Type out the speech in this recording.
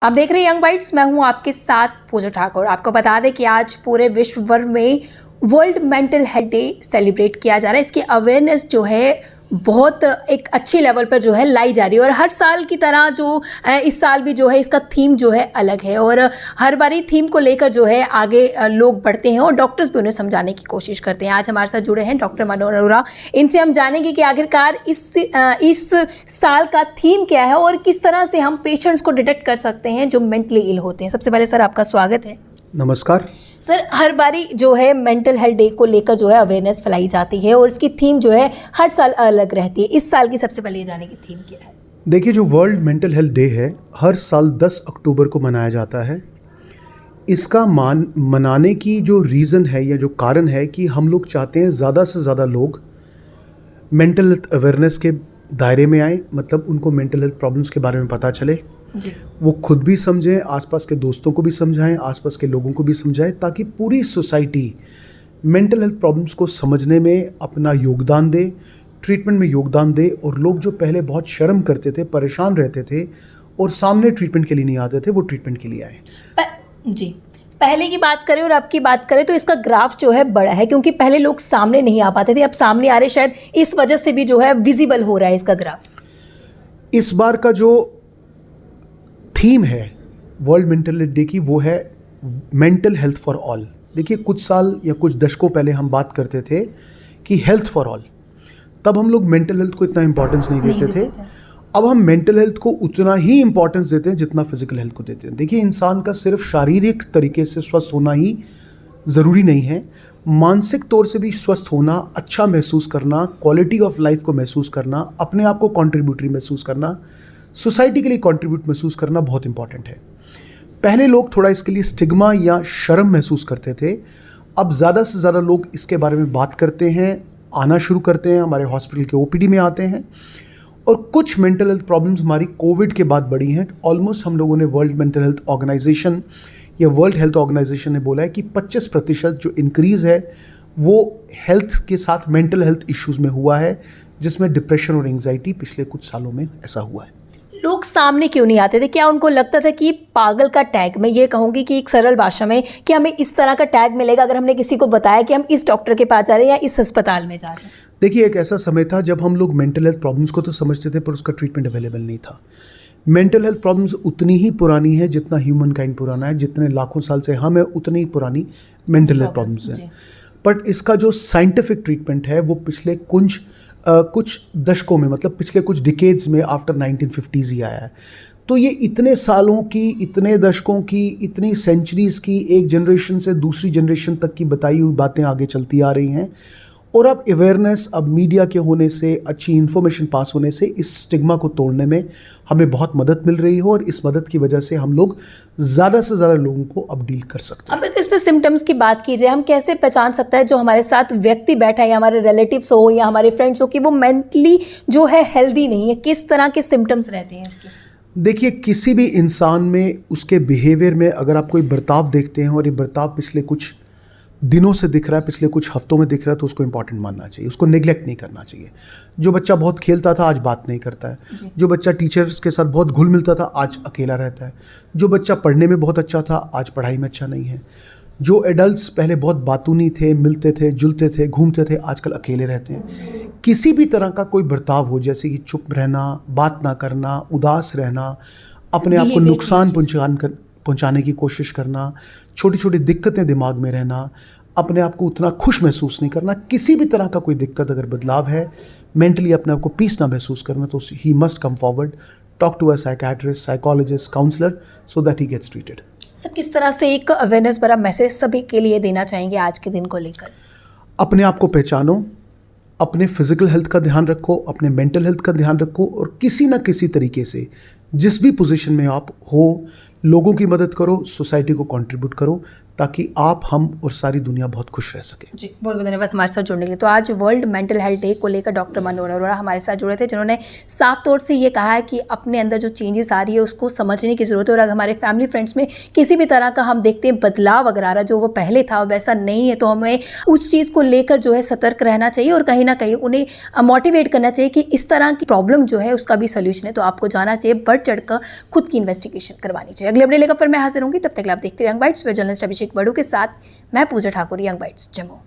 आप देख रहे हैं यंग बाइट्स, मैं हूं आपके साथ पूजा ठाकुर। आपको बता दें कि आज पूरे विश्व भर में world mental health day celebrate किया जा रहा है। इसकी अवेयरनेस जो है बहुत एक अच्छी लेवल पर जो है लाई जा रही है और हर साल की तरह जो इस साल भी जो है इसका थीम जो है अलग है और हर बारी थीम को लेकर जो है आगे लोग बढ़ते हैं और डॉक्टर्स भी उन्हें समझाने की कोशिश करते हैं। आज हमारे साथ जुड़े हैं डॉक्टर मनोहर अरोड़ा। इनसे हम जानेंगे कि आखिरकार इस साल का थीम क्या है और किस तरह से हम पेशेंट्स को डिटेक्ट कर सकते हैं जो मेंटली इल होते हैं। सबसे पहले सर आपका स्वागत है। नमस्कार सर, हर बारी जो है मेंटल हेल्थ डे को लेकर जो है अवेयरनेस फैलाई जाती है और इसकी थीम जो है हर साल अलग रहती है। इस साल की सबसे पहले जाने की थीम क्या है? देखिए, जो वर्ल्ड मेंटल हेल्थ डे है हर साल 10 अक्टूबर को मनाया जाता है। इसका मनाने की जो रीज़न है या जो कारण है कि हम लोग चाहते हैं ज़्यादा से ज़्यादा लोग मेंटल हेल्थ अवेयरनेस के दायरे में आए, मतलब उनको मेंटल हेल्थ प्रॉब्लम्स के बारे में पता चले जी। वो खुद भी समझें, आसपास के दोस्तों को भी समझाएं, आसपास के लोगों को भी समझाएं, ताकि पूरी सोसाइटी मेंटल हेल्थ प्रॉब्लम्स को समझने में अपना योगदान दे, ट्रीटमेंट में योगदान दे। और लोग जो पहले बहुत शर्म करते थे, परेशान रहते थे और सामने ट्रीटमेंट के लिए नहीं आते थे, वो ट्रीटमेंट के लिए आए। जी, पहले की बात करें और अब की बात करें तो इसका ग्राफ जो है बड़ा है, क्योंकि पहले लोग सामने नहीं आ पाते थे, अब सामने आ रहे, शायद इस वजह से भी जो है विजिबल हो रहा है इसका ग्राफ। इस बार का जो थीम है वर्ल्ड मेंटल हेल्थ डे की, वो है मेंटल हेल्थ फॉर ऑल। देखिए, कुछ साल या कुछ दशकों पहले हम बात करते थे कि हेल्थ फॉर ऑल, तब हम लोग मेंटल हेल्थ को इतना इंपॉर्टेंस नहीं देते थे। अब हम मेंटल हेल्थ को उतना ही इंपॉर्टेंस देते हैं जितना फिजिकल हेल्थ को देते हैं। देखिए, इंसान का सिर्फ शारीरिक तरीके से स्वस्थ होना ही ज़रूरी नहीं है, मानसिक तौर से भी स्वस्थ होना, अच्छा महसूस करना, क्वालिटी ऑफ लाइफ को महसूस करना, अपने आप को कॉन्ट्रीब्यूटरी महसूस करना, सोसाइटी के लिए कंट्रीब्यूट महसूस करना बहुत इंपॉर्टेंट है। पहले लोग थोड़ा इसके लिए स्टिग्मा या शर्म महसूस करते थे, अब ज़्यादा से ज़्यादा लोग इसके बारे में बात करते हैं, आना शुरू करते हैं, हमारे हॉस्पिटल के ओपीडी में आते हैं। और कुछ मेंटल हेल्थ प्रॉब्लम्स हमारी कोविड के बाद बढ़ी हैं। ऑलमोस्ट हम लोगों ने वर्ल्ड मेंटल हेल्थ ऑर्गेनाइजेशन या वर्ल्ड हेल्थ ऑर्गेनाइजेशन ने बोला है कि 25% जो इंक्रीज़ है वो हेल्थ के साथ मेंटल हेल्थ इश्यूज़ में हुआ है, जिसमें डिप्रेशन और एंग्जाइटी पिछले कुछ सालों में ऐसा हुआ है। लोग सामने क्यों नहीं आते थे? क्या उनको लगता था कि पागल का टैग, मैं ये कहूँगी कि एक सरल भाषा में, कि हमें इस तरह का टैग मिलेगा अगर हमने किसी को बताया कि हम इस डॉक्टर के पास जा रहे हैं या इस अस्पताल में जा रहे हैं? देखिए, एक ऐसा समय था जब हम लोग मेंटल हेल्थ प्रॉब्लम्स को तो समझते थे, पर उसका ट्रीटमेंट अवेलेबल नहीं था। मेंटल हेल्थ प्रॉब्लम्स उतनी ही पुरानी है जितना ह्यूमन काइंड पुराना है, जितने लाखों साल से हम है उतनी ही पुरानी मेंटल हेल्थ प्रॉब्लम्स हैं। बट इसका जो साइंटिफिक ट्रीटमेंट है वो पिछले कुछ दशकों में, मतलब पिछले कुछ डिकेड्स में, आफ्टर 1950s ही आया है। तो ये इतने सालों की, इतने दशकों की, इतनी सेंचुरीज़ की, एक जनरेशन से दूसरी जनरेशन तक की बताई हुई बातें आगे चलती आ रही हैं। और अब अवेयरनेस, अब मीडिया के होने से, अच्छी इन्फॉर्मेशन पास होने से इस स्टिग्मा को तोड़ने में हमें बहुत मदद मिल रही है और इस मदद की वजह से हम लोग ज़्यादा से ज़्यादा लोगों को अब डील कर सकते हैं। अब इस पर सिम्टम्स की बात की जाए, हम कैसे पहचान सकते हैं जो हमारे साथ व्यक्ति बैठा है या हमारे रिलेटिव्स हो या हमारे फ्रेंड्स हो कि वो मेंटली जो है हेल्दी नहीं है? किस तरह के सिम्टम्स रहते हैं इसके? देखिए, किसी भी इंसान में, उसके बिहेवियर में अगर आप कोई बर्ताव देखते हैं और ये बर्ताव पिछले कुछ दिनों से दिख रहा है, पिछले कुछ हफ्तों में दिख रहा है, तो उसको इंपॉर्टेंट मानना चाहिए, उसको नेग्लेक्ट नहीं करना चाहिए। जो बच्चा बहुत खेलता था आज बात नहीं करता है, जो बच्चा टीचर्स के साथ बहुत घुल मिलता था आज अकेला रहता है, जो बच्चा पढ़ने में बहुत अच्छा था आज पढ़ाई में अच्छा नहीं है, जो एडल्ट्स पहले बहुत बातूनी थे, मिलते थे, जुलते थे, घूमते थे, आजकल अकेले रहते हैं। किसी भी तरह का कोई बर्ताव हो, जैसे कि चुप रहना, बात ना करना, उदास रहना, अपने आप को नुकसान पहुंचाने की कोशिश करना, छोटी छोटी दिक्कतें दिमाग में रहना, अपने आप को उतना खुश महसूस नहीं करना, किसी भी तरह का कोई दिक्कत अगर बदलाव है, मेंटली अपने आप को पीस ना महसूस करना, तो he must come forward, talk to a psychiatrist, psychologist, counsellor, so that he gets treated. Sir, किस तरह से एक अवेयरनेस भरा मैसेज सभी के लिए देना चाहेंगे आज के दिन को लेकर? अपने आप को पहचानो, अपने फिजिकल हेल्थ का ध्यान रखो, अपने मेंटल हेल्थ का ध्यान रखो और किसी ना किसी तरीके से जिस भी पोजीशन में आप हो, लोगों की मदद करो, सोसाइटी को कंट्रीब्यूट करो, ताकि आप, हम और सारी दुनिया बहुत खुश रह सके। जी, बहुत बहुत धन्यवाद हमारे साथ जुड़ने के लिए। तो आज वर्ल्ड मेंटल हेल्थ डे को लेकर डॉक्टर मनोहर अरोड़ा हमारे साथ जुड़े थे, जिन्होंने साफ तौर से ये कहा है कि अपने अंदर जो चेंजेस आ रही है उसको समझने की ज़रूरत है और अगर हमारे फैमिली फ्रेंड्स में किसी भी तरह का हम देखते हैं बदलाव अगर आ रहा है, जो वो पहले था वैसा नहीं है, तो हमें उस चीज़ को लेकर जो है सतर्क रहना चाहिए और कहीं ना कहीं उन्हें मोटिवेट करना चाहिए कि इस तरह की प्रॉब्लम जो है उसका भी सोल्यूशन है, तो आपको जाना चाहिए। बट चढ़कर खुद की इन्वेस्टिगेशन करवानी चाहिए। अगले अपडेट लेकर फिर मैं हाजिर होंगी, तब तक आप देखते रहिए यंग बाइट्स। जर्नलिस्ट अभिषेक बड़ू के साथ मैं पूजा ठाकुर, यंग बाइट्स जम्मू।